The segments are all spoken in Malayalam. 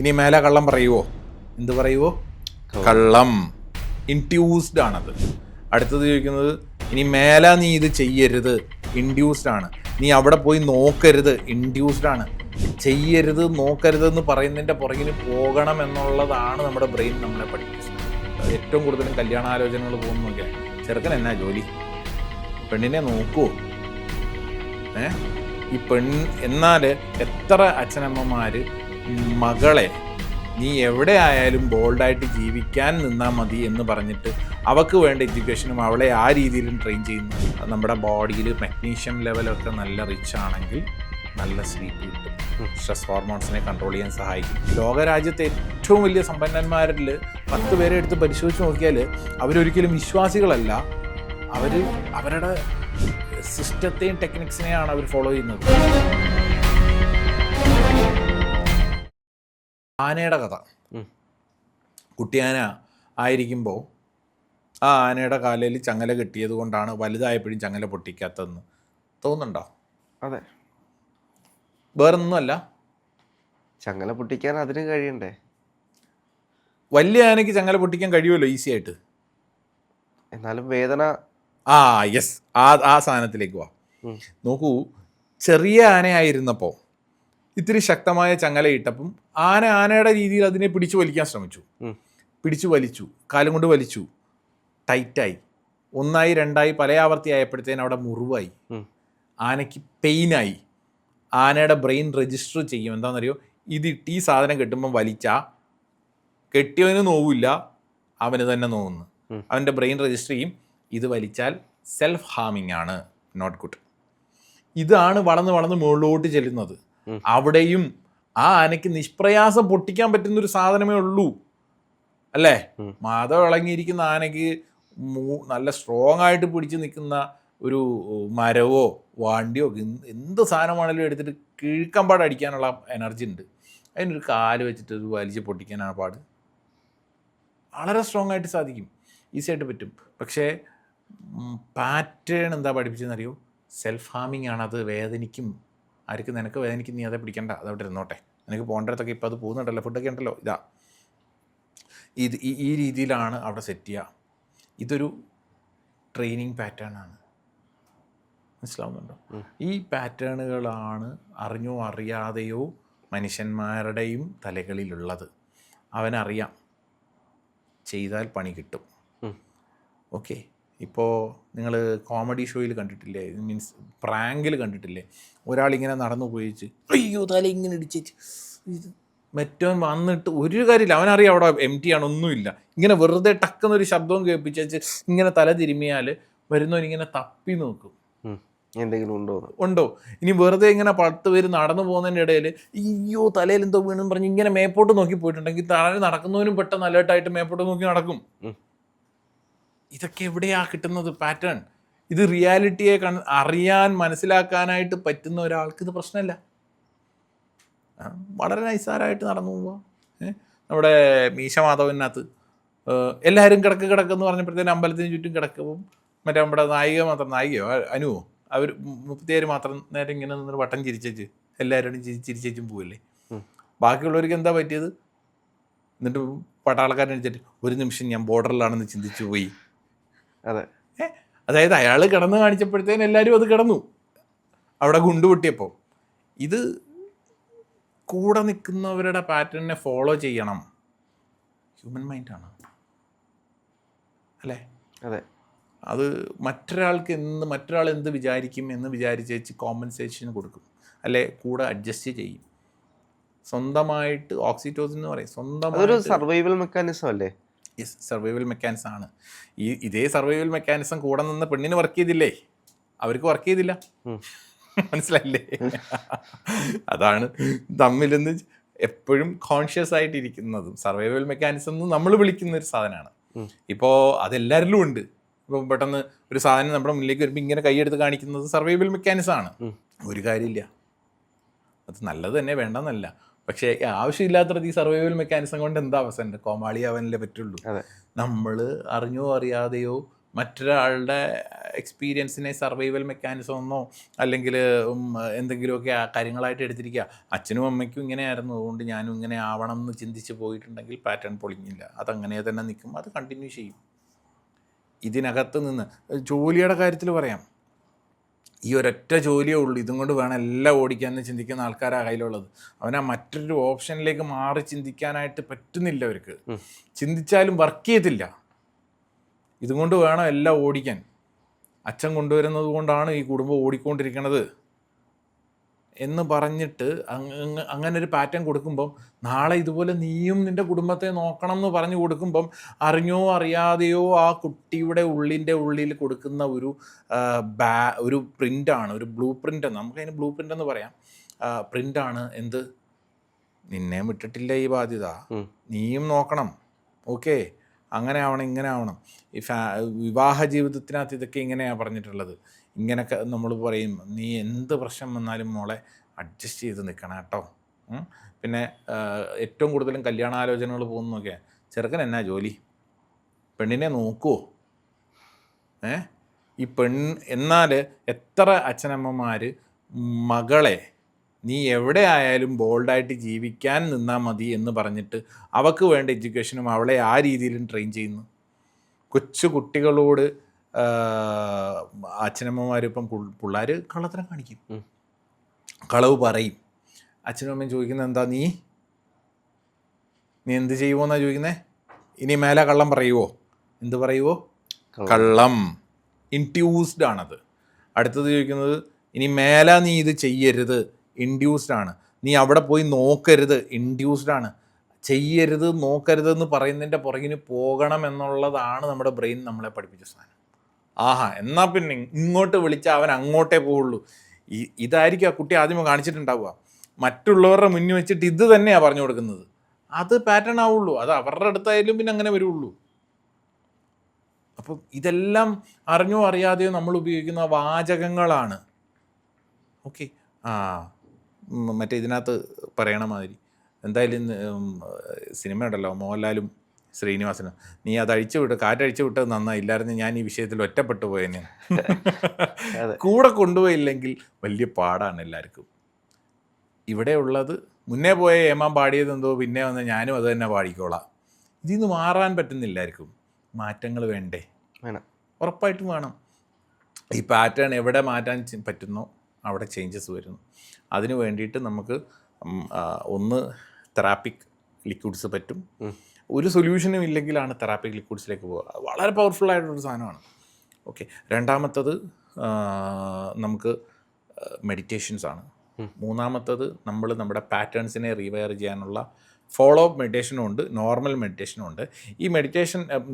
ഇനി മേലെ കള്ളം പറയുവോ? എന്ത് പറയുവോ? കള്ളം. ഇൻഡ്യൂസ്ഡ് ആണത്. അടുത്തത് ചോദിക്കുന്നത്, ഇനി മേലെ നീ ഇത് ചെയ്യരുത്, ഇൻഡ്യൂസ്ഡ് ആണ്. നീ അവിടെ പോയി നോക്കരുത്, ഇൻഡ്യൂസ്ഡ് ആണ്. ചെയ്യരുത്, നോക്കരുത് എന്ന് പറയുന്നതിൻ്റെ പുറകിന് പോകണം എന്നുള്ളതാണ് നമ്മുടെ ബ്രെയിൻ നമ്മളെ പഠിപ്പിച്ചത്. ഏറ്റവും കൂടുതലും കല്യാണാലോചനകൾ പോകുന്നൊക്കെ ചെറുക്കൻ എന്നാ ജോലി, പെണ്ണിനെ നോക്കുവോ? ഈ എന്നാൽ എത്ര അച്ഛനമ്മമാർ മകളെ നീ എവിടെ ആയാലും ബോൾഡായിട്ട് ജീവിക്കാൻ നിന്നാൽ മതി എന്ന് പറഞ്ഞിട്ട് അവൾക്ക് വേണ്ട എഡ്യൂക്കേഷനും അവളെ ആ രീതിയിലും ട്രെയിൻ ചെയ്യുന്നു. നമ്മുടെ ബോഡിയിൽ മഗ്നീഷ്യം ലെവലൊക്കെ നല്ല റിച്ച് ആണെങ്കിൽ നല്ല സ്ലീപ്പ് കിട്ടും, സ്ട്രെസ് ഹോർമോൺസിനെ കൺട്രോൾ ചെയ്യാൻ സഹായിക്കും. ലോകരാജ്യത്തെ ഏറ്റവും വലിയ സമ്പന്നന്മാരിൽ 10 പേരെ എടുത്ത് പരിശോധിച്ച് നോക്കിയാൽ അവരൊരിക്കലും വിശ്വാസികളല്ല. അവരുടെ സിസ്റ്റത്തെയും ടെക്നിക്സിനെയാണ് അവർ ഫോളോ ചെയ്യുന്നത്. ആനയുടെ കഥ. കുട്ടിയാന ആയിരിക്കുമ്പോൾ ആ ആനയുടെ കാലയിൽ ചങ്ങല കെട്ടിയത് കൊണ്ടാണ് വലുതായപ്പോഴും ചങ്ങല പൊട്ടിക്കാത്തതെന്ന് തോന്നുന്നുണ്ടോ? അതെ. വേറൊന്നുമല്ല, ചങ്ങല പൊട്ടിക്കാൻ അതിന് കഴിയണ്ടേ? വലിയ ആനയ്ക്ക് ചങ്ങല പൊട്ടിക്കാൻ കഴിയുമല്ലോ ഈസി ആയിട്ട്. എന്നാലും വേദന. യെസ്, ആ സാധനത്തിലേക്ക് പോവാം. നോക്കൂ, ചെറിയ ആനയായിരുന്നപ്പോൾ ഇത്തിരി ശക്തമായ ചങ്ങല ഇട്ടപ്പം ആനയുടെ രീതിയിൽ അതിനെ പിടിച്ചു വലിക്കാൻ ശ്രമിച്ചു. പിടിച്ചു വലിച്ചു, കാലം കൊണ്ട് വലിച്ചു, ടൈറ്റായി. 1 2 പല ആവർത്തിയായപ്പോഴത്തേന് അവിടെ മുറിവായി. ആനയ്ക്ക് പെയിനായി. ആനയുടെ ബ്രെയിൻ രജിസ്റ്റർ ചെയ്യും, എന്താണെന്നറിയോ? ഇതിട്ട് ഈ സാധനം കെട്ടുമ്പം വലിച്ചാൽ കെട്ടിയവന് നോവില്ല, അവന് തന്നെ നോവുന്നു. അവൻ്റെ ബ്രെയിൻ രജിസ്റ്റർ ചെയ്യും, ഇത് വലിച്ചാൽ സെൽഫ് ഹാമിങ് ആണ്, നോട്ട് ഗുഡ്. ഇതാണ് വളർന്ന് മുകളിലോട്ട് ചെല്ലുന്നത്. അവിടെയും ആ ആനയ്ക്ക് നിഷ്പ്രയാസം പൊട്ടിക്കാൻ പറ്റുന്നൊരു സാധനമേ ഉള്ളൂ, അല്ലേ? മതം ഇളങ്ങിയിരിക്കുന്ന ആനയ്ക്ക് നല്ല സ്ട്രോങ് ആയിട്ട് പിടിച്ച് നിൽക്കുന്ന ഒരു മരവോ വാണ്ടിയോ എന്ത് സാധനമാണെങ്കിലും എടുത്തിട്ട് കിഴക്കമ്പാട് അടിക്കാനുള്ള എനർജി ഉണ്ട്. അതിനൊരു കാല് വെച്ചിട്ട് ഒരു വലിച്ച് പൊട്ടിക്കാനാണ് പാട്. വളരെ സ്ട്രോങ് ആയിട്ട് സാധിക്കും, ഈസി ആയിട്ട് പറ്റും. പക്ഷേ പാറ്റേൺ എന്താ പഠിപ്പിച്ചതെന്നറിയോ? സെൽഫ് ഹാമിങ് ആണ്. അത് വേദനിക്കും. ആർക്കും നിനക്ക് വേദനിക്കും, നീ അതേ പിടിക്കണ്ട, അതവിടെ ഇരുന്നോട്ടെ, നിനക്ക് പോകേണ്ടതൊക്കെ ഇപ്പോൾ അത് പോകുന്നുണ്ടല്ലോ, ഫുഡൊക്കെ ഉണ്ടല്ലോ, ഈ രീതിയിലാണ് അവിടെ സെറ്റ് ചെയ്യുക. ഇതൊരു ട്രെയിനിങ് പാറ്റേൺ ആണ്, മനസ്സിലാവുന്നുണ്ടോ? ഈ പാറ്റേണുകളാണ് അറിഞ്ഞോ അറിയാതെയോ മനുഷ്യന്മാരുടെയും തലകളിലുള്ളത്. അവനറിയാം ചെയ്താൽ പണി കിട്ടും. ഓക്കെ, ഇപ്പോൾ നിങ്ങൾ കോമഡി ഷോയിൽ കണ്ടിട്ടില്ലേ, മീൻസ് പ്രാങ്കിൽ കണ്ടിട്ടില്ലേ? ഒരാളിങ്ങനെ നടന്നു പോയിച്ച് അയ്യോ തല ഇങ്ങനെ ഇടിച്ചേച്ച്, മറ്റവൻ വന്നിട്ട് ഒരു കാര്യമില്ല, അവനറിയാം അവിടെ എംറ്റി ആണ്, ഒന്നുമില്ല. ഇങ്ങനെ വെറുതെ ടക്കുന്നൊരു ശബ്ദവും കേൾപ്പിച്ചേച്ച് ഇങ്ങനെ തല തിരുമിയാൽ വരുന്നവനിങ്ങനെ തപ്പി നോക്കും, എന്തെങ്കിലും ഉണ്ടോ. ഇനി വെറുതെ ഇങ്ങനെ 10 പേര് നടന്നു പോകുന്നതിൻ്റെ ഇടയിൽ അയ്യോ തലയിൽ എന്തോ വീണെന്ന് പറഞ്ഞ് ഇങ്ങനെ മേപ്പോട്ട് നോക്കി പോയിട്ടുണ്ടെങ്കിൽ താഴെ നടക്കുന്നവനും പെട്ടെന്ന് അലേർട്ടായിട്ട് മേപ്പോട്ട് നോക്കി നടക്കും. ഇതൊക്കെ എവിടെയാ കിട്ടുന്നത് പാറ്റേൺ? ഇത് റിയാലിറ്റിയെ അറിയാൻ മനസ്സിലാക്കാനായിട്ട് പറ്റുന്ന ഒരാൾക്ക് ഇത് പ്രശ്നമില്ല. വളരെ നൈസാരായിട്ട് നടന്നു പോവുക. നമ്മുടെ മീശ മാധവനകത്ത് എല്ലാവരും കിടക്കെന്ന് പറഞ്ഞപ്പോഴത്തേന് അമ്പലത്തിന് ചുറ്റും കിടക്കും. മറ്റേ നമ്മുടെ നായികയോ അനുവോ അവർ 37 മാത്രം നേരെ ഇങ്ങനെ നിന്ന് വട്ടം ചിരിച്ചേച്ച് എല്ലാവരോടും ചിരിച്ചേച്ചും പോവില്ലേ. ബാക്കിയുള്ളവർക്ക് എന്താ പറ്റിയത്? എന്നിട്ട് പട്ടാളക്കാരൻ വെച്ചിട്ട് ഒരു നിമിഷം ഞാൻ ബോർഡറിലാണെന്ന് ചിന്തിച്ചു പോയി. അതെ, അതായത് അയാൾ കിടന്ന് കാണിച്ചപ്പോഴത്തേന് എല്ലാവരും അത് കിടന്നു അവിടെ ഗുണ്ട് പൊട്ടിയപ്പോൾ. ഇത് കൂടെ നിൽക്കുന്നവരുടെ പാറ്റേണിനെ ഫോളോ ചെയ്യണം. ഹ്യൂമൻ മൈൻഡാണ്, അല്ലേ? അതെ. അത് മറ്റൊരാൾ എന്ത് വിചാരിക്കും എന്ന് വിചാരിച്ചേച്ച് കോമ്പൻസേഷൻ കൊടുക്കും, അല്ലെ കൂടെ അഡ്ജസ്റ്റ് ചെയ്യും. സ്വന്തമായിട്ട് ഓക്സിറ്റോസിൻ എന്ന് പറയും, സ്വന്തമായിട്ട് സർവൈവൽ മെക്കാനിസം അല്ലേ? യെസ്, സർവൈവൽ മെക്കാനിസം ആണ്. ഇതേ സർവൈവൽ മെക്കാനിസം കൂടെ നിന്ന് പെണ്ണിന് വർക്ക് ചെയ്തില്ലേ? അവർക്ക് വർക്ക് ചെയ്തില്ല, മനസ്സിലായില്ലേ? അതാണ് തമ്മിലെന്ന് എപ്പോഴും കോൺഷ്യസ് ആയിട്ടിരിക്കുന്നതും സർവൈവൽ മെക്കാനിസം എന്ന് നമ്മൾ വിളിക്കുന്ന ഒരു സാധനമാണ്. ഇപ്പോൾ അതെല്ലാവരിലും ഉണ്ട്. ഇപ്പോൾ പെട്ടെന്ന് ഒരു സാധനം നമ്മുടെ മുന്നിലേക്ക് വരുമ്പോൾ ഇങ്ങനെ കൈയെടുത്ത് കാണിക്കുന്നത് സർവൈവൽ മെക്കാനിസം ആണ്. ഒരു കാര്യമില്ല, അത് നല്ലത് തന്നെ, വേണ്ടെന്നല്ല. പക്ഷേ ആവശ്യമില്ലാത്തത് ഈ സർവൈവൽ മെക്കാനിസം കൊണ്ട് എന്താ അവസ്ഥ? കോമാളി അവനല്ലേ പറ്റുള്ളൂ. നമ്മൾ അറിഞ്ഞോ അറിയാതെയോ മറ്റൊരാളുടെ എക്സ്പീരിയൻസിനെ സർവൈവൽ മെക്കാനിസം എന്നോ അല്ലെങ്കിൽ എന്തെങ്കിലുമൊക്കെ കാര്യങ്ങളായിട്ട് എടുത്തിരിക്കുക. അച്ഛനും അമ്മയ്ക്കും ഇങ്ങനെയായിരുന്നു, അതുകൊണ്ട് ഞാനും ഇങ്ങനെ ആവണം എന്ന് ചിന്തിച്ച് പോയിട്ടുണ്ടെങ്കിൽ പാറ്റേൺ പൊളിഞ്ഞില്ല. അതങ്ങനെ തന്നെ നിൽക്കും, അത് കണ്ടിന്യൂ ചെയ്യും. ഇതിനകത്ത് നിന്ന് ജോലിയുടെ കാര്യത്തിൽ പറയാം, ഈ ഒരൊറ്റ ജോലിയേ ഉള്ളൂ, ഇതും കൊണ്ട് വേണം എല്ലാം ഓടിക്കാമെന്ന് ചിന്തിക്കുന്ന ആൾക്കാരാണ് കയ്യിലുള്ളത്. അവനാ മറ്റൊരു ഓപ്ഷനിലേക്ക് മാറി ചിന്തിക്കാനായിട്ട് പറ്റുന്നില്ല. അവർക്ക് ചിന്തിച്ചാലും വർക്ക് ചെയ്യത്തില്ല. ഇതും കൊണ്ട് വേണം എല്ലാം ഓടിക്കാൻ. അച്ഛൻ കൊണ്ടുവരുന്നത് കൊണ്ടാണ് ഈ കുടുംബം ഓടിക്കൊണ്ടിരിക്കുന്നത് എന്ന് പറഞ്ഞിട്ട് അങ്ങനെ ഒരു പാറ്റേൺ കൊടുക്കുമ്പം നാളെ ഇതുപോലെ നീയും നിൻ്റെ കുടുംബത്തെ നോക്കണം എന്ന് പറഞ്ഞു കൊടുക്കുമ്പം അറിഞ്ഞോ അറിയാതെയോ ആ കുട്ടിയുടെ ഉള്ളിൽ കൊടുക്കുന്ന ഒരു പ്രിൻ്റാണ്, ഒരു ബ്ലൂ പ്രിൻ്റ്, നമുക്കതിന് ബ്ലൂ പ്രിൻ്റ് എന്ന് പറയാം. പ്രിൻ്റാണ് എന്ത്, നിന്നെ വിട്ടിട്ടില്ല ഈ ബാധ്യത, നീയും നോക്കണം, ഓക്കെ, അങ്ങനെ ആവണം ഇങ്ങനെ ആവണം. ഈ വിവാഹ ജീവിതത്തിനകത്ത് ഇതൊക്കെ ഇങ്ങനെയാണ് പറഞ്ഞിട്ടുള്ളത്. ഇങ്ങനെയൊക്കെ നമ്മൾ പറയും, നീ എന്ത് പ്രശ്നം വന്നാലും മോളെ അഡ്ജസ്റ്റ് ചെയ്ത് നിൽക്കണം കേട്ടോ. പിന്നെ ഏറ്റവും കൂടുതലും കല്യാണാലോചനകൾ പോകുന്നതൊക്കെ ചെറുക്കൻ എന്നാ ജോലി, പെണ്ണിനെ നോക്കുമോ, ഈ എന്നാൽ എത്ര അച്ഛനമ്മമാർ മകളെ നീ എവിടെ ആയാലും ബോൾഡായിട്ട് ജീവിക്കാൻ നിന്നാൽ മതി എന്ന് പറഞ്ഞിട്ട് അവൾക്ക് വേണ്ട എഡ്യൂക്കേഷനും അവളെ ആ രീതിയിലും ട്രെയിൻ ചെയ്യുന്നു. കൊച്ചു കുട്ടികളോട് അച്ഛനമ്മമാരിപ്പം പിള്ളേർ കള്ളത്തരം കാണിക്കും, കളവ് പറയും. അച്ഛനും അമ്മയും ചോദിക്കുന്നത് എന്താ, നീ എന്ത് ചെയ്യുമോ എന്നാണ് ചോദിക്കുന്നത്. ഇനി മേലെ കള്ളം പറയുമോ, എന്ത് പറയുമോ, കള്ളം. ഇൻഡ്യൂസ്ഡ് ആണത്. അടുത്തത് ചോദിക്കുന്നത്, ഇനി മേലെ നീ ഇത് ചെയ്യരുത്, ഇൻഡ്യൂസ്ഡ് ആണ്. നീ അവിടെ പോയി നോക്കരുത്, ഇൻഡ്യൂസ്ഡ് ആണ്. ചെയ്യരുത് നോക്കരുതെന്ന് പറയുന്നതിൻ്റെ പുറകിന് പോകണം എന്നുള്ളതാണ് നമ്മുടെ ബ്രെയിൻ നമ്മളെ പഠിപ്പിച്ച സാധനം. ആഹാ, എന്നാൽ പിന്നെ ഇങ്ങോട്ട് വിളിച്ചാൽ അവൻ അങ്ങോട്ടേ പോവുള്ളൂ. ഇതായിരിക്കും ആ കുട്ടി ആദ്യമേ കാണിച്ചിട്ടുണ്ടാവുക. മറ്റുള്ളവരുടെ മുന്നിൽ വെച്ചിട്ട് ഇത് തന്നെയാണ് പറഞ്ഞു കൊടുക്കുന്നത്. അത് പാറ്റേൺ ആവുള്ളൂ, അത് അവരുടെ അടുത്തായാലും പിന്നെ അങ്ങനെ വരുള്ളൂ. അപ്പം ഇതെല്ലാം അറിഞ്ഞോ അറിയാതെയോ നമ്മൾ ഉപയോഗിക്കുന്ന വാചകങ്ങളാണ്. ഓക്കെ, മറ്റേ ഇതിനകത്ത് പറയണ മാതിരി എന്തായാലും സിനിമ ഉണ്ടല്ലോ, മോഹൻലാലും ശ്രീനിവാസനും, നീ അത് അഴിച്ചു വിട്ട്, കാറ്റഴിച്ചു വിട്ടത് നന്നായില്ലായിരുന്നു, ഞാൻ ഈ വിഷയത്തിൽ ഒറ്റപ്പെട്ടു പോയെന്നെ. കൂടെ കൊണ്ടുപോയില്ലെങ്കിൽ വലിയ പാടാണ് എല്ലാവർക്കും. ഇവിടെ ഉള്ളത് മുന്നേ പോയ ഏമാൻ പാടിയത് എന്തോ, പിന്നെ വന്ന് ഞാനും അത് തന്നെ പാടിക്കോളാം. ഇതിൽ നിന്ന് മാറാൻ പറ്റുന്നില്ലായിരിക്കും. മാറ്റങ്ങൾ വേണ്ടേ? ഉറപ്പായിട്ടും വേണം. ഈ പാറ്റേൺ എവിടെ മാറ്റാൻ പറ്റുന്നോ അവിടെ ചേഞ്ചസ് വരുന്നു. അതിന് വേണ്ടിയിട്ട് നമുക്ക് ഒന്ന് തെറാപ്പിക് ലിക്വിഡ്സ് പറ്റും. ഒരു സൊല്യൂഷനും ഇല്ലെങ്കിലാണ് തെറാപ്പിക് ലിക്വിഡ്സിലേക്ക് പോകുക. വളരെ പവർഫുൾ ആയിട്ടൊരു സാധനമാണ്. ഓക്കെ, രണ്ടാമത്തത് നമുക്ക് മെഡിറ്റേഷൻസ് ആണ്. മൂന്നാമത്തത് നമ്മൾ നമ്മുടെ പാറ്റേൺസിനെ റീവയർ ചെയ്യാനുള്ള ഫോളോ അപ്പ് മെഡിറ്റേഷനും ഉണ്ട്, നോർമൽ മെഡിറ്റേഷനും ഉണ്ട്. ഈ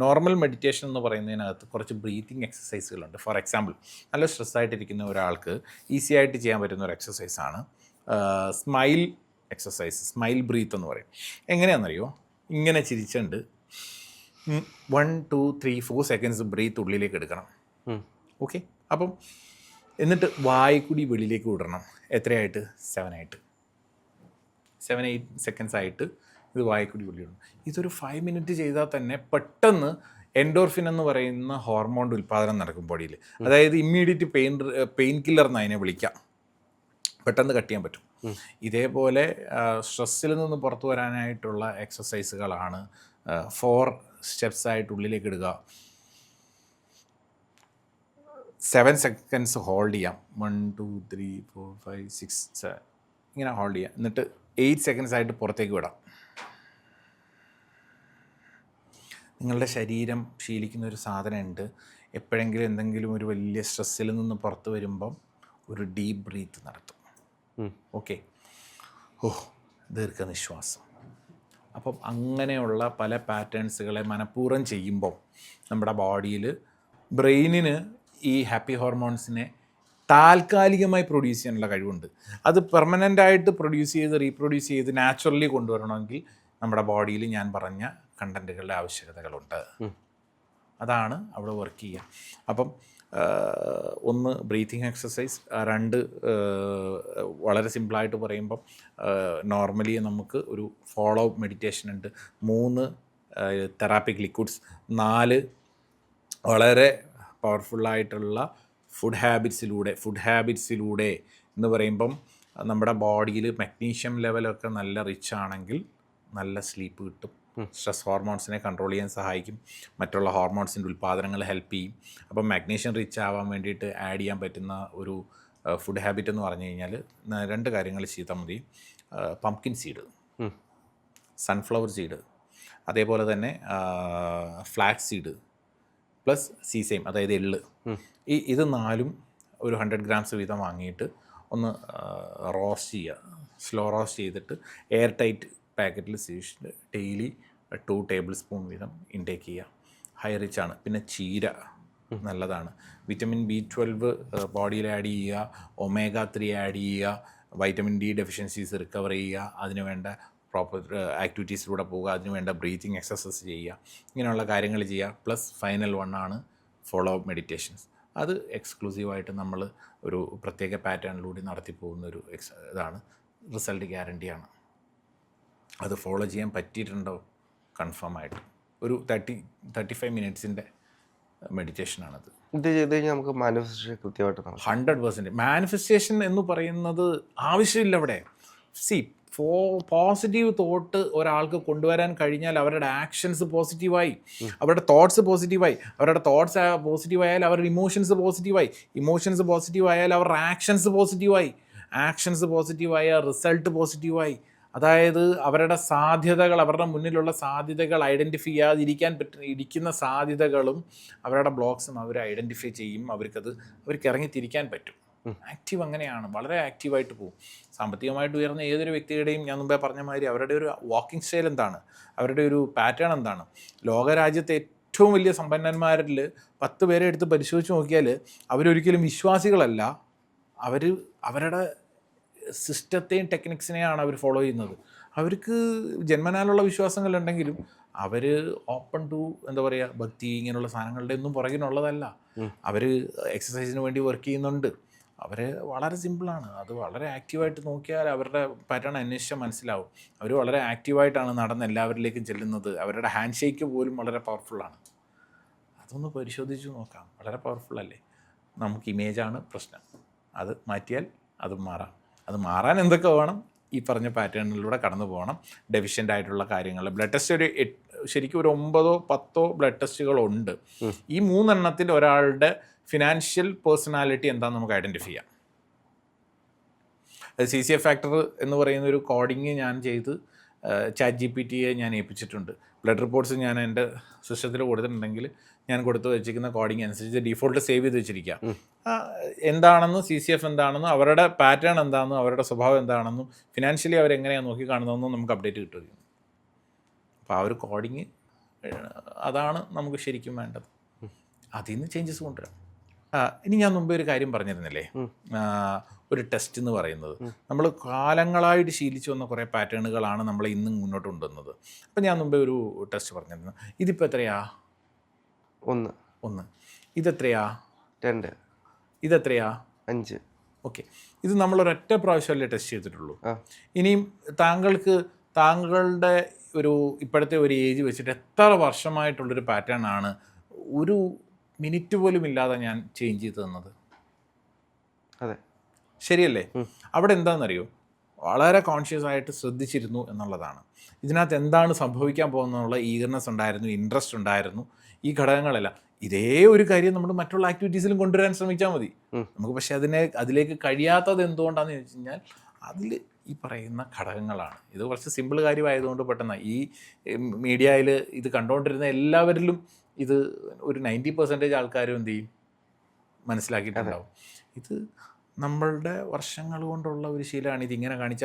നോർമൽ മെഡിറ്റേഷൻ എന്ന് പറയുന്നതിനകത്ത് കുറച്ച് ബ്രീത്തിങ് എക്സസൈസുകളുണ്ട്. ഫോർ എക്സാമ്പിൾ, നല്ല സ്ട്രെസ്സായിട്ടിരിക്കുന്ന ഒരാൾക്ക് ഈസി ആയിട്ട് ചെയ്യാൻ പറ്റുന്ന ഒരു എക്സസൈസാണ് സ്മൈൽ എക്സസൈസ്, സ്മൈൽ ബ്രീത്ത് എന്ന് പറയും. എങ്ങനെയാണെന്നറിയോ, ഇങ്ങനെ ചിരിച്ചുണ്ട് 1 2 3 4 സെക്കൻഡ്സ് ബ്രീത്ത് ഉള്ളിലേക്ക് എടുക്കണം. ഓക്കെ, അപ്പം എന്നിട്ട് വായിക്കൂടി വെളിയിലേക്ക് വിടണം. എത്രയായിട്ട്? 7-8 സെക്കൻഡ്സ് ആയിട്ട് ഇത് വായിക്കൂടി വെളി വിടണം. ഇതൊരു 5 മിനിറ്റ് ചെയ്താൽ തന്നെ പെട്ടെന്ന് എൻഡോർഫിൻ എന്ന് പറയുന്ന ഹോർമോണിൻ്റെ ഉൽപ്പാദനം നടക്കും ബോഡിയിൽ. അതായത് ഇമ്മീഡിയറ്റ് പെയിൻ കില്ലർ എന്ന് അതിനെ വിളിക്കാം. പെട്ടെന്ന് കട്ട് ചെയ്യാൻ പറ്റും. ഇതേപോലെ സ്ട്രെസ്സിൽ നിന്ന് പുറത്തു വരാനായിട്ടുള്ള എക്സസൈസുകളാണ് 4 സ്റ്റെപ്സ് ആയിട്ട് ഉള്ളിലേക്ക് ഇടുക. 7 സെക്കൻഡ്സ് ഹോൾഡ് ചെയ്യാം. 1 2 3 4 5 6 7 ഇങ്ങനെ ഹോൾഡ് ചെയ്യാം. എന്നിട്ട് 8 സെക്കൻഡ്സ് ആയിട്ട് പുറത്തേക്ക് വിടാം. നിങ്ങളുടെ ശരീരം ശീലിക്കുന്ന ഒരു സാധനമുണ്ട്. എപ്പോഴെങ്കിലും എന്തെങ്കിലും ഒരു വലിയ സ്ട്രെസ്സിൽ നിന്ന് പുറത്ത് വരുമ്പം ഒരു ഡീപ്പ് ബ്രീത്ത് നടത്തും. ഓക്കെ, ദീർഘനിശ്വാസം. അപ്പം അങ്ങനെയുള്ള പല പാറ്റേൺസുകളെ മനഃപൂർവ്വം ചെയ്യുമ്പോൾ നമ്മുടെ ബോഡിയിൽ ബ്രെയിനിന് ഈ ഹാപ്പി ഹോർമോൺസിനെ താൽക്കാലികമായി പ്രൊഡ്യൂസ് ചെയ്യാനുള്ള കഴിവുണ്ട്. അത് പെർമനൻ്റായിട്ട് റീപ്രൊഡ്യൂസ് ചെയ്ത് നാച്ചുറലി കൊണ്ടുവരണമെങ്കിൽ നമ്മുടെ ബോഡിയിൽ ഞാൻ പറഞ്ഞ കണ്ടൻറ്റുകളുടെ ആവശ്യകതകളുണ്ട്. അതാണ് അവിടെ വർക്ക് ചെയ്യുക. അപ്പം 1 ബ്രീത്തിങ് എക്സസൈസ്, 2 വളരെ സിമ്പിളായിട്ട് പറയുമ്പം നോർമലി നമുക്ക് ഒരു ഫോളോ അപ്പ് മെഡിറ്റേഷൻ ഉണ്ട്, 3 തെറാപ്പിക് ലിക്വിഡ്സ്, 4 വളരെ പവർഫുള്ളായിട്ടുള്ള ഫുഡ് ഹാബിറ്റ്സിലൂടെ എന്ന് പറയുമ്പം നമ്മുടെ ബോഡിയിൽ മഗ്നീഷ്യം ലെവലൊക്കെ നല്ല റിച്ച് ആണെങ്കിൽ നല്ല സ്ലീപ്പ് കിട്ടും, സ്ട്രെസ് ഹോർമോൺസിനെ കൺട്രോൾ ചെയ്യാൻ സഹായിക്കും, മറ്റുള്ള ഹോർമോൺസിൻ്റെ ഉൽപ്പാദനങ്ങൾ ഹെൽപ്പ് ചെയ്യും. അപ്പം മഗ്നീഷ്യം റിച്ച് ആവാൻ വേണ്ടിയിട്ട് ആഡ് ചെയ്യാൻ പറ്റുന്ന ഒരു ഫുഡ് ഹാബിറ്റ് എന്ന് പറഞ്ഞു കഴിഞ്ഞാൽ 2 കാര്യങ്ങൾ ചെയ്താൽ മതി. പംകിൻ സീഡ്, സൺഫ്ലവർ സീഡ്, അതേപോലെ തന്നെ ഫ്ലാക്സ് സീഡ് പ്ലസ് സീസെയിം, അതായത് എള്ള്. ഇത് 4ഉം ഒരു 100 ഗ്രാംസ് വീതം വാങ്ങിയിട്ട് ഒന്ന് റോസ്റ്റ് ചെയ്യുക, സ്ലോ റോസ്റ്റ് ചെയ്തിട്ട് എയർ ടൈറ്റ് പാക്കറ്റിൽ സൂക്ഷിച്ചിട്ട് ഡെയിലി 2 ടേബിൾ സ്പൂൺ വീതം ഇൻടേക്ക് ചെയ്യുക. ഹൈ റിച്ച് ആണ്. പിന്നെ ചീര നല്ലതാണ്. വിറ്റമിൻ B12 ബോഡിയിൽ ആഡ് ചെയ്യുക, omega-3 ആഡ് ചെയ്യുക, വൈറ്റമിൻ D ഡെഫിഷ്യൻസീസ് റിക്കവർ ചെയ്യുക, അതിന് വേണ്ട പ്രോപ്പർ ആക്ടിവിറ്റീസിലൂടെ പോവുക, അതിന് വേണ്ട ബ്രീത്തിങ് എക്സസൈസ് ചെയ്യുക, ഇങ്ങനെയുള്ള കാര്യങ്ങൾ ചെയ്യുക. പ്ലസ് ഫൈനൽ വണ്ണാണ് ഫോളോ അപ്പ് മെഡിറ്റേഷൻസ്. അത് എക്സ്ക്ലൂസീവായിട്ട് നമ്മൾ ഒരു പ്രത്യേക പാറ്റേണിലൂടെ നടത്തി പോകുന്നൊരു ഇതാണ്. റിസൾട്ട് ഗ്യാരണ്ടിയാണ്. അത് ഫോളോ ചെയ്യാൻ പറ്റിയിട്ടുണ്ടോ കൺഫേം ആയിട്ട് ഒരു 30-35 മിനിറ്റ്സിൻ്റെ മെഡിറ്റേഷനാണത്. ഇത് ചെയ്ത് കഴിഞ്ഞാൽ നമുക്ക് മാനിഫെസ്റ്റേഷൻ കൃത്യമായിട്ട് 100%. മാനിഫെസ്റ്റേഷൻ എന്ന് പറയുന്നത് ആവശ്യമില്ല അവിടെ. പോസിറ്റീവ് തോട്ട് ഒരാൾക്ക് കൊണ്ടുവരാൻ കഴിഞ്ഞാൽ അവരുടെ ആക്ഷൻസ് പോസിറ്റീവായി, അവരുടെ തോട്ട്സ് പോസിറ്റീവായി, അവരുടെ തോട്ട്സ് പോസിറ്റീവായാൽ അവരുടെ ഇമോഷൻസ് പോസിറ്റീവായാൽ അവരുടെ ആക്ഷൻസ് പോസിറ്റീവായ റിസൾട്ട് പോസിറ്റീവായി. അതായത് അവരുടെ സാധ്യതകൾ, അവരുടെ മുന്നിലുള്ള സാധ്യതകൾ ഐഡൻറ്റിഫൈ ഇരിക്കുന്ന സാധ്യതകളും അവരുടെ ബ്ലോക്സും അവർ ഐഡൻറ്റിഫൈ ചെയ്യും. അവർക്ക് ഇറങ്ങിത്തിരിക്കാൻ പറ്റും. ആക്റ്റീവ് അങ്ങനെയാണ്, വളരെ ആക്റ്റീവായിട്ട് പോകും. സാമ്പത്തികമായിട്ട് ഉയർന്ന ഏതൊരു വ്യക്തിയുടെയും ഞാൻ മുമ്പേ പറഞ്ഞ മാതിരി അവരുടെ ഒരു വാക്കിംഗ് സ്റ്റൈൽ എന്താണ്, അവരുടെ ഒരു പാറ്റേൺ എന്താണ്. ലോകരാജ്യത്തെ ഏറ്റവും വലിയ സമ്പന്നന്മാരിൽ 10 പേരെ എടുത്ത് പരിശോധിച്ച് നോക്കിയാൽ അവരൊരിക്കലും വിശ്വാസികളല്ല. അവരുടെ സിസ്റ്റത്തെയും ടെക്നിക്സിനെയാണ് അവർ ഫോളോ ചെയ്യുന്നത്. അവർക്ക് ജന്മനാലുള്ള വിശ്വാസങ്ങളുണ്ടെങ്കിലും അവർ ഓപ്പൺ ടു ഭക്തി ഇങ്ങനെയുള്ള സാധനങ്ങളുടെ ഒന്നും പുറകിനുള്ളതല്ല. അവർ എക്സസൈസിന് വേണ്ടി വർക്ക് ചെയ്യുന്നുണ്ട്. അവർ വളരെ സിമ്പിളാണ്. അത് വളരെ ആക്റ്റീവായിട്ട് നോക്കിയാൽ അവരുടെ പാറ്റേൺ അന്വേഷിച്ചാൽ മനസ്സിലാവും. അവർ വളരെ ആക്റ്റീവായിട്ടാണ് നടന്ന് എല്ലാവരിലേക്കും ചെല്ലുന്നത്. അവരുടെ ഹാൻഡ് ഷേക്ക് പോലും വളരെ പവർഫുള്ളാണ്. അതൊന്ന് പരിശോധിച്ച് നോക്കാം. വളരെ പവർഫുള്ളല്ലേ. നമുക്ക് ഇമേജാണ് പ്രശ്നം. അത് മാറ്റിയാൽ അത് മാറാം. അത് മാറാൻ എന്തൊക്കെ വേണം? ഈ പറഞ്ഞ പാറ്റേണിലൂടെ കടന്നു പോകണം. ഡെഫിഷ്യൻ്റ് ആയിട്ടുള്ള കാര്യങ്ങൾ ബ്ലഡ് ടെസ്റ്റ് ശരിക്കും ഒരു 9-10 ബ്ലഡ് ടെസ്റ്റുകളുണ്ട്. ഈ 3 എണ്ണത്തിൽ ഒരാളുടെ ഫിനാൻഷ്യൽ പേഴ്സണാലിറ്റി എന്താണെന്ന് നമുക്ക് ഐഡൻറ്റിഫൈ ചെയ്യാം. CCF ഫാക്ടർ എന്ന് പറയുന്ന ഒരു കോഡിങ് ഞാൻ ചെയ്ത് ChatGPT ഞാൻ ഏൽപ്പിച്ചിട്ടുണ്ട്. ബ്ലഡ് റിപ്പോർട്ട്സ് ഞാൻ എൻ്റെ സിസ്റ്റത്തിൽ കൊടുത്തിട്ടുണ്ടെങ്കിൽ ഞാൻ കൊടുത്ത് വെച്ചിരിക്കുന്ന കോഡിങ് അനുസരിച്ച് ഡീഫോൾട്ട് സേവ് ചെയ്ത് വെച്ചിരിക്കുക. എന്താണെന്നും CCF എന്താണെന്നും അവരുടെ പാറ്റേൺ എന്താണെന്നും അവരുടെ സ്വഭാവം എന്താണെന്നും ഫിനാൻഷ്യലി അവരെങ്ങനെയാണ് നോക്കി കാണുന്നതെന്നും നമുക്ക് അപ്ഡേറ്റ് കിട്ടുകയും. അപ്പോൾ ആ ഒരു കോഡിങ് അതാണ് നമുക്ക് ശരിക്കും വേണ്ടത്. അതിൽ നിന്ന് ചേഞ്ചസ് കൊണ്ടുവരാം. ഇനി ഞാൻ മുമ്പേ ഒരു കാര്യം പറഞ്ഞിരുന്നില്ലേ, ഒരു ടെസ്റ്റ് എന്ന് പറയുന്നത് നമ്മൾ കാലങ്ങളായിട്ട് ശീലിച്ചു വന്ന കുറേ പാറ്റേണുകളാണ് നമ്മൾ ഇന്നും മുന്നോട്ട് കൊണ്ടുവന്നത്. അപ്പം ഞാൻ മുമ്പേ ഒരു ടെസ്റ്റ് പറഞ്ഞിരുന്നു. ഇതിപ്പോൾ എത്രയാ? 1. ഇതെത്രയാ? 2. ഇതെത്രയാ? 5. ഓക്കെ. ഇത് നമ്മളൊരൊറ്റ പ്രാവശ്യമല്ലേ ടെസ്റ്റ് ചെയ്തിട്ടുള്ളൂ. ഇനിയും താങ്കളുടെ ഒരു ഇപ്പോഴത്തെ ഒരു ഏജ് വെച്ചിട്ട് എത്ര വർഷമായിട്ടുള്ളൊരു പാറ്റേൺ ആണ് ഒരു മിനിറ്റ് പോലും ഇല്ലാതെ ഞാൻ ചേഞ്ച് ചെയ്ത് തന്നത്? അതെ, ശരിയല്ലേ? അവിടെ എന്താണെന്നറിയോ, വളരെ കോൺഷ്യസ് ആയിട്ട് ശ്രദ്ധിച്ചിരുന്നു എന്നുള്ളതാണ്. ഇതിനകത്ത് എന്താണ് സംഭവിക്കാൻ പോകുന്നതിനുള്ള ഈഗർനെസ് ഉണ്ടായിരുന്നു, ഇൻട്രസ്റ്റ് ഉണ്ടായിരുന്നു. ഈ ഘടകങ്ങളെല്ലാം ഇതേ ഒരു കാര്യം നമ്മൾ മറ്റുള്ള ആക്ടിവിറ്റീസിലും കൊണ്ടുവരാൻ ശ്രമിച്ചാൽ മതി. നമുക്ക് പക്ഷേ അതിലേക്ക് കഴിയാത്തത് എന്തുകൊണ്ടാണെന്ന് ചോദിച്ചു കഴിഞ്ഞാൽ അതിൽ ഈ പറയുന്ന ഘടകങ്ങളാണ്. ഇത് കുറച്ച് സിമ്പിൾ കാര്യമായതുകൊണ്ട് പെട്ടെന്ന് ഈ മീഡിയയിൽ ഇത് കണ്ടുകൊണ്ടിരുന്ന എല്ലാവരിലും ഇത് ഒരു 90% ആൾക്കാരും എന്ത് ചെയ്യും, മനസ്സിലാക്കിയിട്ടുണ്ടാവും. ഇത് നമ്മളുടെ വർഷങ്ങൾ കൊണ്ടുള്ള ഒരു ശീലമാണ്. ഇതിങ്ങനെ കാണിച്ച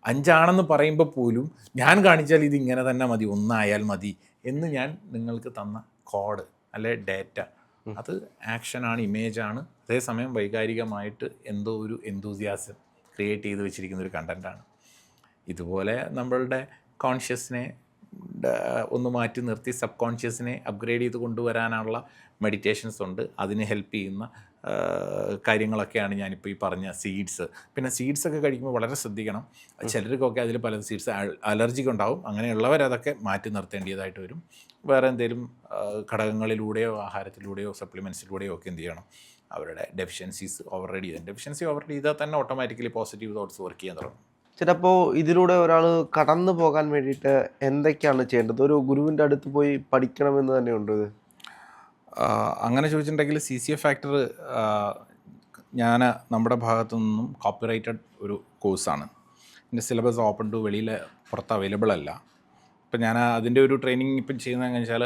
5 പറയുമ്പോൾ പോലും ഞാൻ കാണിച്ചാൽ ഇതിങ്ങനെ തന്നെ മതി, 1 ആയാൽ മതി എന്ന് ഞാൻ നിങ്ങൾക്ക് തന്ന കോഡ് അല്ലെ ഡേറ്റ, അത് ആക്ഷനാണ്, ഇമേജാണ്. അതേസമയം വൈകാരികമായിട്ട് എന്തോ ഒരു എന്തൂസിയാസം ക്രിയേറ്റ് ചെയ്ത് വെച്ചിരിക്കുന്ന ഒരു കണ്ടൻറ്റാണ്. ഇതുപോലെ നമ്മളുടെ കോൺഷ്യസിനെ ഒന്ന് മാറ്റി നിർത്തി സബ് കോൺഷ്യസിനെ അപ്ഗ്രേഡ് ചെയ്ത് കൊണ്ടുവരാനുള്ള മെഡിറ്റേഷൻസ് ഉണ്ട്. അതിന് ഹെൽപ്പ് ചെയ്യുന്ന കാര്യങ്ങളൊക്കെയാണ് ഞാനിപ്പോൾ ഈ പറഞ്ഞ സീഡ്സ്. പിന്നെ സീഡ്സൊക്കെ കഴിക്കുമ്പോൾ വളരെ ശ്രദ്ധിക്കണം. ചിലർക്കൊക്കെ അതിൽ പല സീഡ്സ് അലർജിക്ക് ഉണ്ടാവും. അങ്ങനെയുള്ളവരതൊക്കെ മാറ്റി നിർത്തേണ്ടതായിട്ട് വരും. വേറെ എന്തെങ്കിലും ഘടകങ്ങളിലൂടെയോ ആഹാരത്തിലൂടെയോ സപ്ലിമെൻറ്റ്സിലൂടെയോ ഒക്കെ എന്ത് ചെയ്യണം, അവരുടെ ഡെഫിഷ്യൻസി ഓവർറൈഡ് ചെയ്താൽ തന്നെ ഓട്ടോമാറ്റിക്കലി പോസിറ്റീവ് തോട്ട്സ് വർക്ക് ചെയ്യാൻ തുടങ്ങും. ചിലപ്പോൾ ഇതിലൂടെ ഒരാൾ കടന്നു പോകാൻ വേണ്ടിയിട്ട് എന്തൊക്കെയാണ് ചെയ്യേണ്ടത്? ഒരു ഗുരുവിൻ്റെ അടുത്ത് പോയി പഠിക്കണമെന്ന് തന്നെയുണ്ട് ഇത്? അങ്ങനെ ചോദിച്ചിട്ടുണ്ടെങ്കിൽ CCF ഫാക്ടർ ഞാൻ നമ്മുടെ ഭാഗത്തു നിന്നും കോപ്പിറൈറ്റഡ് ഒരു കോഴ്സാണ്. എൻ്റെ സിലബസ് ഓപ്പൺ ടു വെളിയിൽ പുറത്ത് അവൈലബിൾ അല്ല. ഇപ്പം ഞാൻ അതിൻ്റെ ഒരു ട്രെയിനിങ് ഇപ്പം ചെയ്യുന്നതെന്ന് വെച്ചാൽ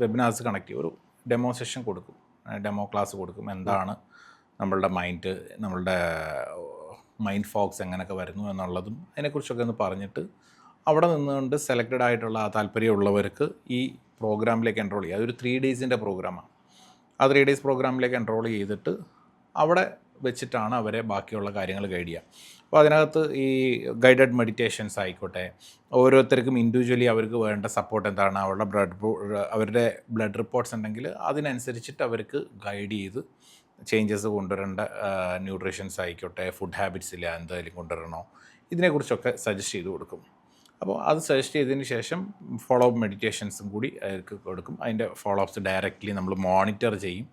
വെബിനാർസ് കണക്ട് ചെയ്യും, ഒരു ഡെമോ സെഷൻ കൊടുക്കും, ഡെമോ ക്ലാസ് കൊടുക്കും. എന്താണ് നമ്മളുടെ നമ്മളുടെ മൈൻഡ് ഫോക്സ് എങ്ങനെയൊക്കെ വരുന്നു എന്നുള്ളതും അതിനെക്കുറിച്ചൊക്കെ ഒന്ന് പറഞ്ഞിട്ട് അവിടെ നിന്നുകൊണ്ട് സെലക്റ്റഡ് ആയിട്ടുള്ള താല്പര്യമുള്ളവർക്ക് ഈ പ്രോഗ്രാമിലേക്ക് എൻറോൾ ചെയ്യുക. അതൊരു 3 ഡേയ്സിൻ്റെ പ്രോഗ്രാമാണ്. ആ 3 ഡേയ്സ് പ്രോഗ്രാമിലേക്ക് എൻറോൾ ചെയ്തിട്ട് അവിടെ വെച്ചിട്ടാണ് അവരെ ബാക്കിയുള്ള കാര്യങ്ങൾ ഗൈഡ് ചെയ്യുക. അപ്പോൾ അതിനകത്ത് ഈ ഗൈഡഡ് മെഡിറ്റേഷൻസ് ആയിക്കോട്ടെ, ഓരോരുത്തർക്കും ഇൻഡിവിജ്വലി അവർക്ക് വേണ്ട സപ്പോർട്ട് എന്താണ്, അവരുടെ ബ്ലഡ് റിപ്പോർട്ട്സ് ഉണ്ടെങ്കിൽ അതിനനുസരിച്ചിട്ട് അവർക്ക് ഗൈഡ് ചെയ്ത് ചേഞ്ചസ് കൊണ്ടുവരേണ്ട ന്യൂട്രീഷൻസ് ആയിക്കോട്ടെ, ഫുഡ് ഹാബിറ്റ്സിൽ എന്തെങ്കിലും കൊണ്ടുവരണോ, ഇതിനെക്കുറിച്ചൊക്കെ സജസ്റ്റ് ചെയ്ത് കൊടുക്കും. അപ്പോൾ അത് സജസ്റ്റ് ചെയ്തതിന് ശേഷം ഫോളോ അപ്പ് മെഡിറ്റേഷൻസും കൂടി അവർക്ക് കൊടുക്കും. അതിൻ്റെ ഫോളോ അപ്സ് ഡയറക്റ്റ്ലി നമ്മൾ മോണിറ്റർ ചെയ്യും.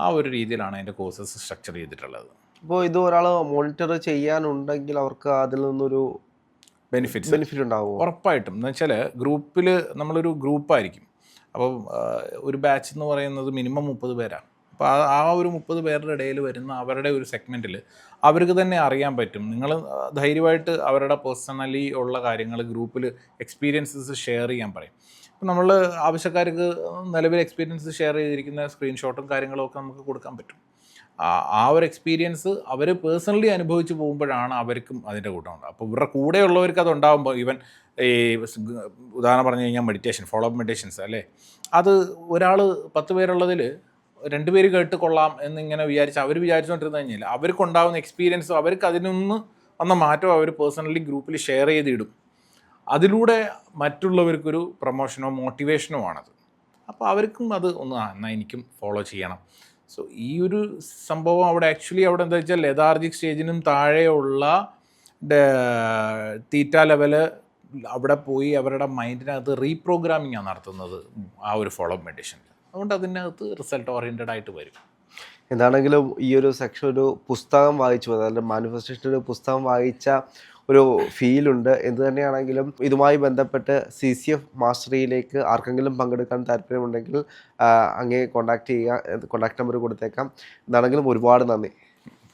ആ ഒരു രീതിയിലാണ് അതിൻ്റെ കോഴ്സസ് സ്ട്രക്ചർ ചെയ്തിട്ടുള്ളത്. അപ്പോൾ ഇത് ഒരാൾ മോണിറ്റർ ചെയ്യാനുണ്ടെങ്കിൽ അവർക്ക് അതിൽ നിന്നൊരു ബെനിഫിറ്റ് ഉണ്ടാവും ഉറപ്പായിട്ടും. എന്ന് വെച്ചാൽ ഗ്രൂപ്പിൽ നമ്മളൊരു ഗ്രൂപ്പായിരിക്കും. അപ്പോൾ ഒരു ബാച്ച് എന്ന് പറയുന്നത് മിനിമം 30 പേരാണ്. അപ്പോൾ ആ ഒരു 30 പേരുടെ ഇടയിൽ വരുന്ന അവരുടെ ഒരു സെഗ്മെൻറ്റിൽ അവർക്ക് തന്നെ അറിയാൻ പറ്റും. നിങ്ങൾ ധൈര്യമായിട്ട് അവരുടെ പേഴ്സണലി ഉള്ള കാര്യങ്ങൾ ഗ്രൂപ്പിൽ എക്സ്പീരിയൻസസ് ഷെയർ ചെയ്യാൻ പറയും. അപ്പോൾ നമ്മൾ ആവശ്യക്കാർക്ക് നിലവിൽ എക്സ്പീരിയൻസ് ഷെയർ ചെയ്തിരിക്കുന്ന സ്ക്രീൻഷോട്ടും കാര്യങ്ങളും ഒക്കെ നമുക്ക് കൊടുക്കാൻ പറ്റും. ആ ഒരു എക്സ്പീരിയൻസ് അവർ പേഴ്സണലി അനുഭവിച്ച് പോകുമ്പോഴാണ് അവർക്കും അതിൻ്റെ കൂട്ടമുണ്ട്. അപ്പോൾ ഇവരുടെ കൂടെയുള്ളവർക്ക് അത് ഉണ്ടാകുമ്പോൾ ഈവൻ ഈ ഉദാഹരണം പറഞ്ഞു കഴിഞ്ഞാൽ മെഡിറ്റേഷൻ, ഫോളോ അപ്പ് മെഡിറ്റേഷൻസ് അല്ലേ, അത് ഒരാൾ 10 പേരുള്ളതിൽ 2 പേര് കേട്ട് കൊള്ളാം എന്നിങ്ങനെ അവർ വിചാരിച്ചുകൊണ്ടിരുന്നു കഴിഞ്ഞാൽ അവർക്കുണ്ടാകുന്ന എക്സ്പീരിയൻസ്, അവർക്ക് അതിനൊന്ന് വന്ന മാറ്റം അവർ പേഴ്സണലി ഗ്രൂപ്പിൽ ഷെയർ ചെയ്തിടും. അതിലൂടെ മറ്റുള്ളവർക്കൊരു പ്രൊമോഷനോ മോട്ടിവേഷനോ ആണത്. അപ്പോൾ അവർക്കും അത് എന്നാൽ എനിക്കും ഫോളോ ചെയ്യണം. സോ ഈ ഒരു സംഭവം അവിടെ എന്താ വെച്ചാൽ ലെതാർജിക് സ്റ്റേജിനും താഴെയുള്ള തീറ്റ ലെവല് അവിടെ പോയി അവരുടെ മൈൻഡിനകത്ത് റീപ്രോഗ്രാമിംഗ് ആണ് നടത്തുന്നത് ആ ഒരു ഫോളോ അപ്പ് മെഡിറ്റേഷനിൽ. അതുകൊണ്ട് അതിനകത്ത് റിസൾട്ട് ഓറിയൻറ്റഡ് ആയിട്ട് വരും. എന്താണെങ്കിലും ഈ ഒരു സെക്ഷൻ ഒരു പുസ്തകം വായിച്ചു, അതായത് മാനിഫെസ്റ്റേഷൻ ഒരു പുസ്തകം വായിച്ച ഒരു ഫീലുണ്ട്. എന്ത് തന്നെയാണെങ്കിലും ഇതുമായി ബന്ധപ്പെട്ട് CCF മാസ്റ്ററിയിലേക്ക് ആർക്കെങ്കിലും പങ്കെടുക്കാൻ താല്പര്യമുണ്ടെങ്കിൽ അങ്ങേ കോൺടാക്ട് ചെയ്യുക. കോൺടാക്ട് നമ്പർ കൊടുത്തേക്കാം. എന്താണെങ്കിലും ഒരുപാട് നന്ദി.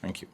Thank you.